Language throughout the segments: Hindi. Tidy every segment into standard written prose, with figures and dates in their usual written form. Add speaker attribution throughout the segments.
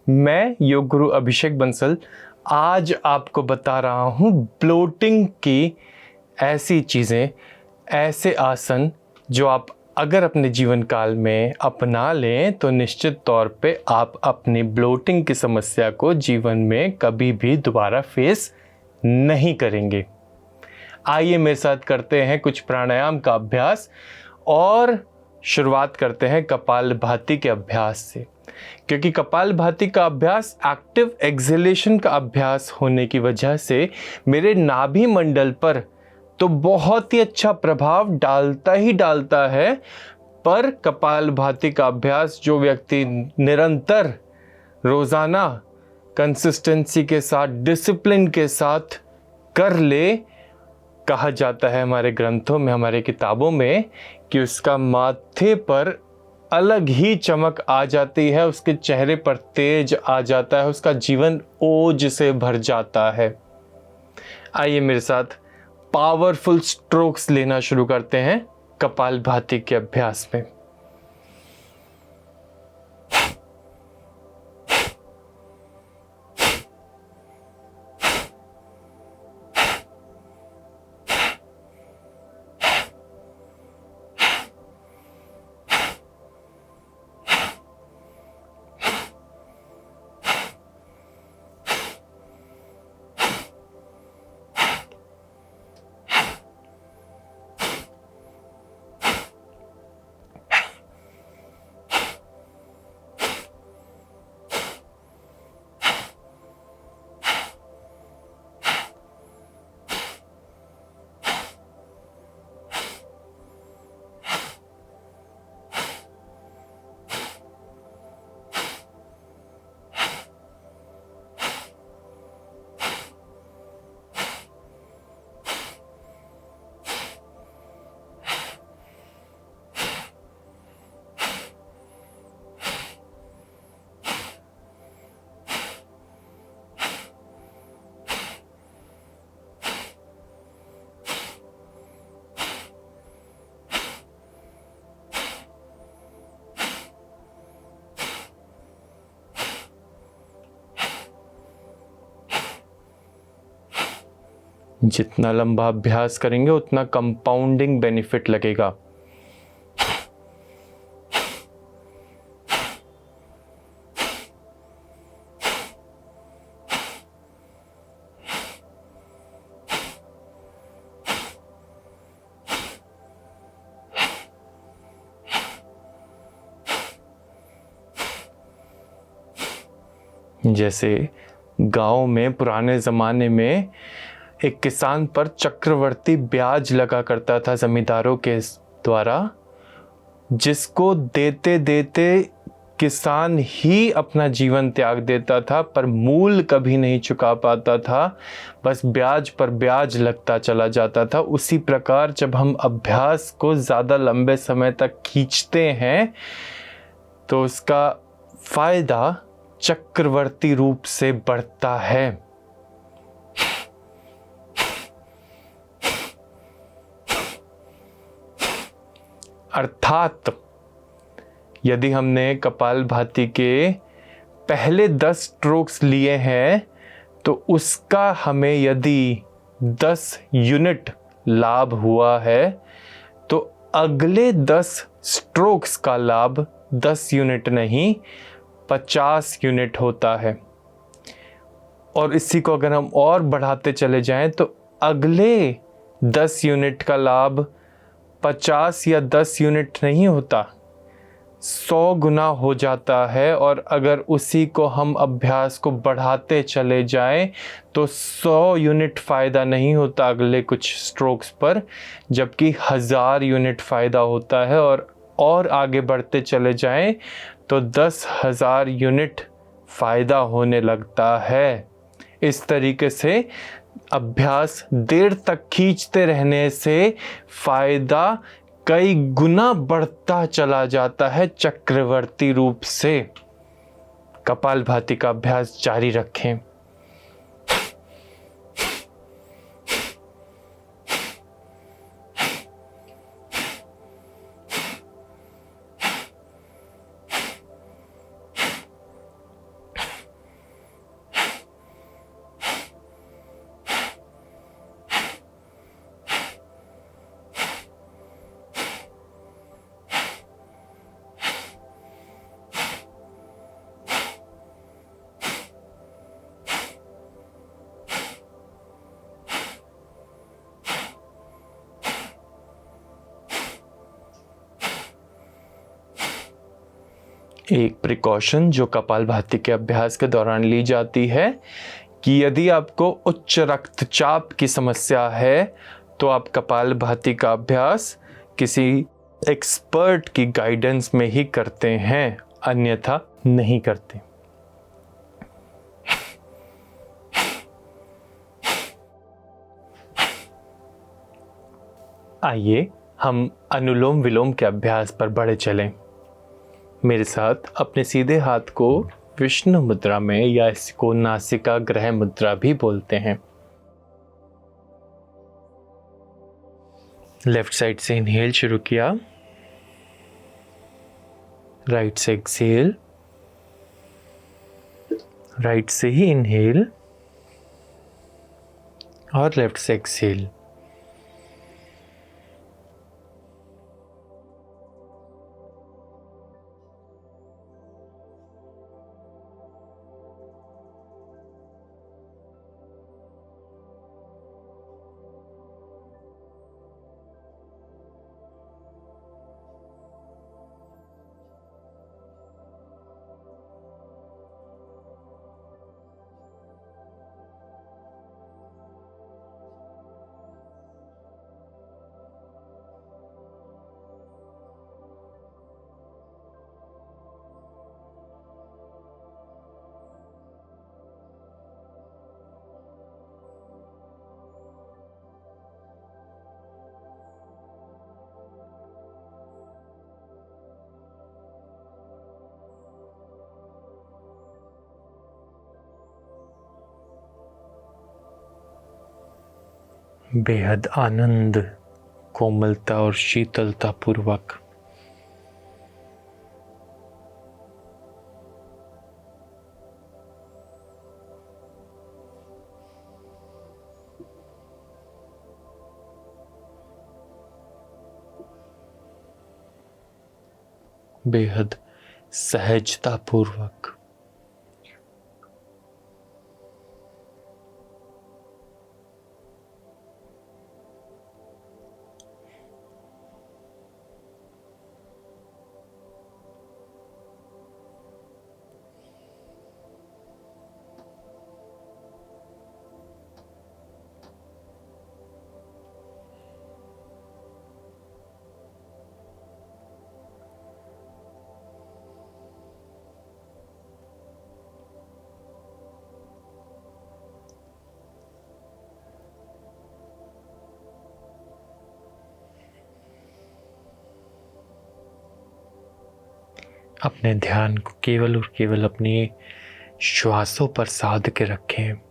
Speaker 1: मैं योग गुरु अभिषेक बंसल आज आपको बता रहा हूँ ब्लोटिंग की ऐसी चीज़ें, ऐसे आसन जो आप अगर अपने जीवन काल में अपना लें तो निश्चित तौर पे आप अपनी ब्लोटिंग की समस्या को जीवन में कभी भी दोबारा फेस नहीं करेंगे। आइए मेरे साथ करते हैं कुछ प्राणायाम का अभ्यास और शुरुआत करते हैं कपालभाति के अभ्यास से, क्योंकि कपालभाति का अभ्यास एक्टिव एक्सहेलेशन का अभ्यास होने की वजह से मेरे नाभि मंडल पर तो बहुत ही अच्छा प्रभाव डालता ही डालता है। पर कपालभाति का अभ्यास जो व्यक्ति निरंतर रोजाना कंसिस्टेंसी के साथ, डिसिप्लिन के साथ कर ले, कहा जाता है हमारे ग्रंथों में, हमारे किताबों में, कि उसका माथे पर अलग ही चमक आ जाती है, उसके चेहरे पर तेज आ जाता है, उसका जीवन ओज से भर जाता है। आइए मेरे साथ पावरफुल स्ट्रोक्स लेना शुरू करते हैं कपालभाति के अभ्यास में। जितना लंबा अभ्यास करेंगे उतना कंपाउंडिंग बेनिफिट लगेगा। जैसे गांव में पुराने ज़माने में एक किसान पर चक्रवर्ती ब्याज लगा करता था जमींदारों के द्वारा, जिसको देते देते किसान ही अपना जीवन त्याग देता था, पर मूल कभी नहीं चुका पाता था, बस ब्याज पर ब्याज लगता चला जाता था। उसी प्रकार जब हम अभ्यास को ज़्यादा लंबे समय तक खींचते हैं तो उसका फायदा चक्रवर्ती रूप से बढ़ता है। अर्थात यदि हमने कपालभाति के पहले 10 स्ट्रोक्स लिए हैं तो उसका हमें यदि 10 यूनिट लाभ हुआ है तो अगले 10 स्ट्रोक्स का लाभ 10 यूनिट नहीं 50 यूनिट होता है। और इसी को अगर हम और बढ़ाते चले जाएं तो अगले 10 यूनिट का लाभ 50 या 10 यूनिट नहीं होता, 100 गुना हो जाता है। और अगर उसी को हम अभ्यास को बढ़ाते चले जाएं तो 100 यूनिट फ़ायदा नहीं होता अगले कुछ स्ट्रोक्स पर, जबकि 1000 यूनिट फ़ायदा होता है। और आगे बढ़ते चले जाएं तो 10,000 यूनिट फ़ायदा होने लगता है। इस तरीके से अभ्यास देर तक खींचते रहने से फायदा कई गुना बढ़ता चला जाता है चक्रवर्ती रूप से। कपालभाति का अभ्यास जारी रखें। एक प्रिकॉशन जो कपालभाति के अभ्यास के दौरान ली जाती है कि यदि आपको उच्च रक्तचाप की समस्या है तो आप कपालभाति का अभ्यास किसी एक्सपर्ट की गाइडेंस में ही करते हैं, अन्यथा नहीं करते। आइए हम अनुलोम विलोम के अभ्यास पर बढ़े चलें। मेरे साथ अपने सीधे हाथ को विष्णु मुद्रा में, या इसको नासिका ग्रह मुद्रा भी बोलते हैं। लेफ्ट साइड से इनहेल शुरू किया, राइट से एक्सहेल, राइट से ही इनहेल और लेफ्ट से एक्सहेल। बेहद आनंद, कोमलता और शीतलता पूर्वक बेहद सहजता पूर्वक अपने ध्यान को केवल और केवल अपने श्वासों पर साध के रखें।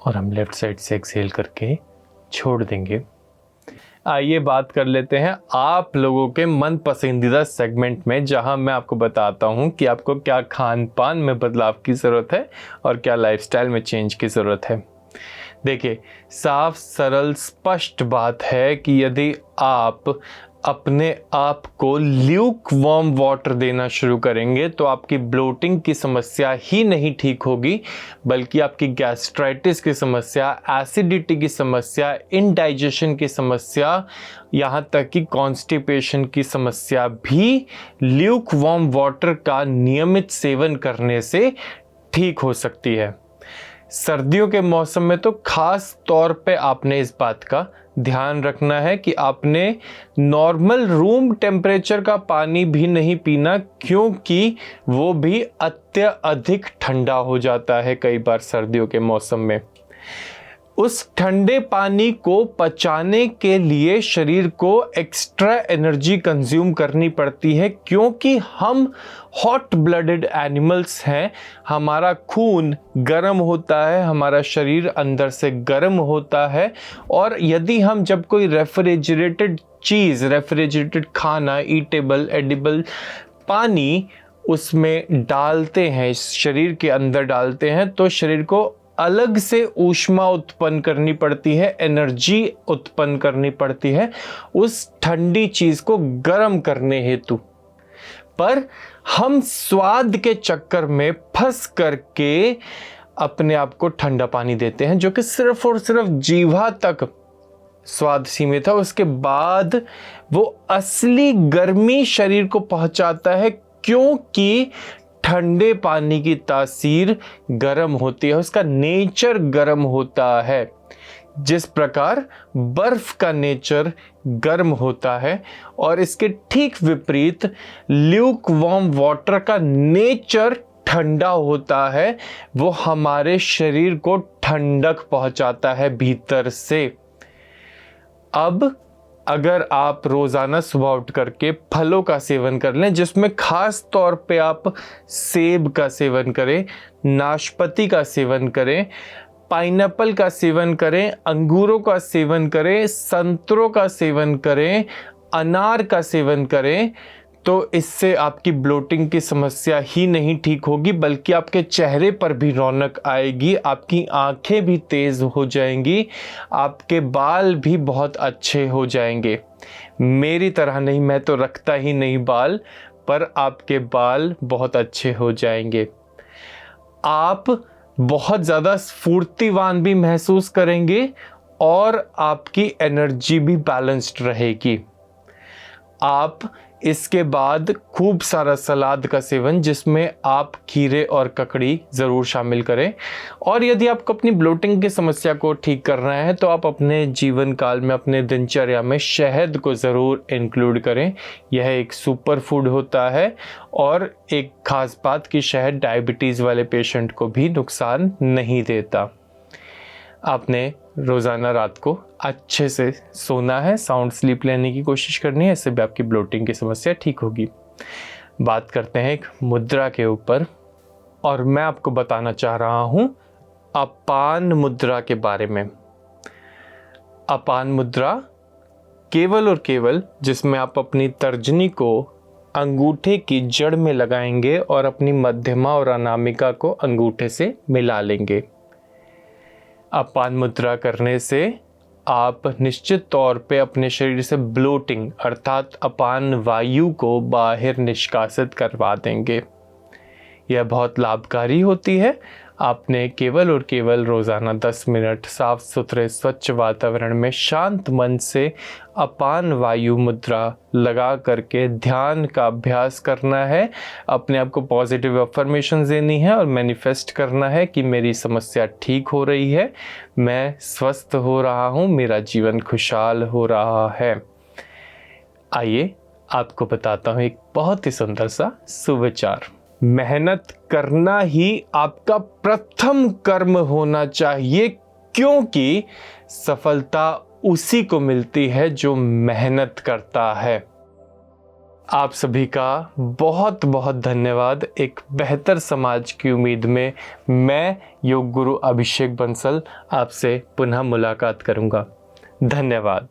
Speaker 1: और हम लेफ्ट साइड से एक्सहेल करके छोड़ देंगे। आइए बात कर लेते हैं आप लोगों के मन पसंदीदा सेगमेंट में, जहां मैं आपको बताता हूं कि आपको क्या खान पान में बदलाव की ज़रूरत है और क्या लाइफस्टाइल में चेंज की ज़रूरत है। देखिए, साफ सरल स्पष्ट बात है कि यदि आप अपने आप को ल्यूक वार्म वाटर देना शुरू करेंगे तो आपकी ब्लोटिंग की समस्या ही नहीं ठीक होगी, बल्कि आपकी गैस्ट्राइटिस की समस्या, एसिडिटी की समस्या, इनडाइजेशन की समस्या, यहाँ तक कि कॉन्स्टिपेशन की समस्या भी ल्यूक वार्म वाटर का नियमित सेवन करने से ठीक हो सकती है। सर्दियों के मौसम में तो खास तौर पे आपने इस बात का ध्यान रखना है कि आपने नॉर्मल रूम टेम्परेचर का पानी भी नहीं पीना, क्योंकि वो भी अत्यधिक ठंडा हो जाता है कई बार सर्दियों के मौसम में। उस ठंडे पानी को पचाने के लिए शरीर को एक्स्ट्रा एनर्जी कंज्यूम करनी पड़ती है, क्योंकि हम हॉट ब्लडेड एनिमल्स हैं। हमारा खून गर्म होता है, हमारा शरीर अंदर से गर्म होता है, और यदि हम जब कोई रेफ्रिजरेटेड चीज़, रेफ्रिजरेटेड खाना, ईटेबल एडिबल पानी उसमें डालते हैं, इस शरीर के अंदर डालते हैं, तो शरीर को अलग से ऊष्मा उत्पन्न करनी पड़ती है, एनर्जी उत्पन्न करनी पड़ती है उस ठंडी चीज को गर्म करने हेतु। पर हम स्वाद के चक्कर में फंस करके अपने आप को ठंडा पानी देते हैं, जो कि सिर्फ और सिर्फ जीवा तक स्वाद सीमित है। उसके बाद वो असली गर्मी शरीर को पहुंचाता है, क्योंकि ठंडे पानी की तासीर गर्म होती है, उसका नेचर गर्म होता है। जिस प्रकार बर्फ का नेचर गर्म होता है, और इसके ठीक विपरीत ल्यूक वार्म वाटर का नेचर ठंडा होता है। वो हमारे शरीर को ठंडक पहुंचाता है भीतर से। अब अगर आप रोज़ाना सुबह उठ करके फलों का सेवन कर लें, जिसमें ख़ास तौर पे आप सेब का सेवन करें, नाशपाती का सेवन करें, पाइनएप्पल का सेवन करें, अंगूरों का सेवन करें, संतरों का सेवन करें, अनार का सेवन करें, तो इससे आपकी ब्लोटिंग की समस्या ही नहीं ठीक होगी, बल्कि आपके चेहरे पर भी रौनक आएगी, आपकी आंखें भी तेज़ हो जाएंगी, आपके बाल भी बहुत अच्छे हो जाएंगे। मेरी तरह नहीं, मैं तो रखता ही नहीं बाल, पर आपके बाल बहुत अच्छे हो जाएंगे। आप बहुत ज़्यादा स्फूर्तिवान भी महसूस करेंगे, और आपकी एनर्जी भी बैलेंस्ड रहेगी। आप इसके बाद खूब सारा सलाद का सेवन, जिसमें आप खीरे और ककड़ी ज़रूर शामिल करें। और यदि आपको अपनी ब्लोटिंग की समस्या को ठीक करना है, तो आप अपने जीवन काल में, अपने दिनचर्या में शहद को ज़रूर इंक्लूड करें। यह एक सुपर फूड होता है, और एक ख़ास बात कि शहद डायबिटीज़ वाले पेशेंट को भी नुकसान नहीं देता। आपने रोज़ाना रात को अच्छे से सोना है, साउंड स्लीप लेने की कोशिश करनी है, इससे भी आपकी ब्लोटिंग की समस्या ठीक होगी। बात करते हैं एक मुद्रा के ऊपर, और मैं आपको बताना चाह रहा हूँ अपान मुद्रा के बारे में। अपान मुद्रा केवल और केवल जिसमें आप अपनी तर्जनी को अंगूठे की जड़ में लगाएंगे और अपनी मध्यमा और अनामिका को अंगूठे से मिला लेंगे। अपान मुद्रा करने से आप निश्चित तौर पे अपने शरीर से ब्लोटिंग अर्थात अपान वायु को बाहर निष्कासित करवा देंगे। यह बहुत लाभकारी होती है। आपने केवल और केवल रोज़ाना 10 मिनट साफ सुथरे स्वच्छ वातावरण में शांत मन से अपान वायु मुद्रा लगा करके ध्यान का अभ्यास करना है। अपने आप को पॉजिटिव अफर्मेशन देनी है और मैनिफेस्ट करना है कि मेरी समस्या ठीक हो रही है, मैं स्वस्थ हो रहा हूँ, मेरा जीवन खुशहाल हो रहा है। आइए आपको बताता हूँ एक बहुत ही सुंदर सा सुविचार। मेहनत करना ही आपका प्रथम कर्म होना चाहिए, क्योंकि सफलता उसी को मिलती है जो मेहनत करता है। आप सभी का बहुत बहुत धन्यवाद। एक बेहतर समाज की उम्मीद में मैं योग गुरु अभिषेक बंसल आपसे पुनः मुलाकात करूंगा। धन्यवाद।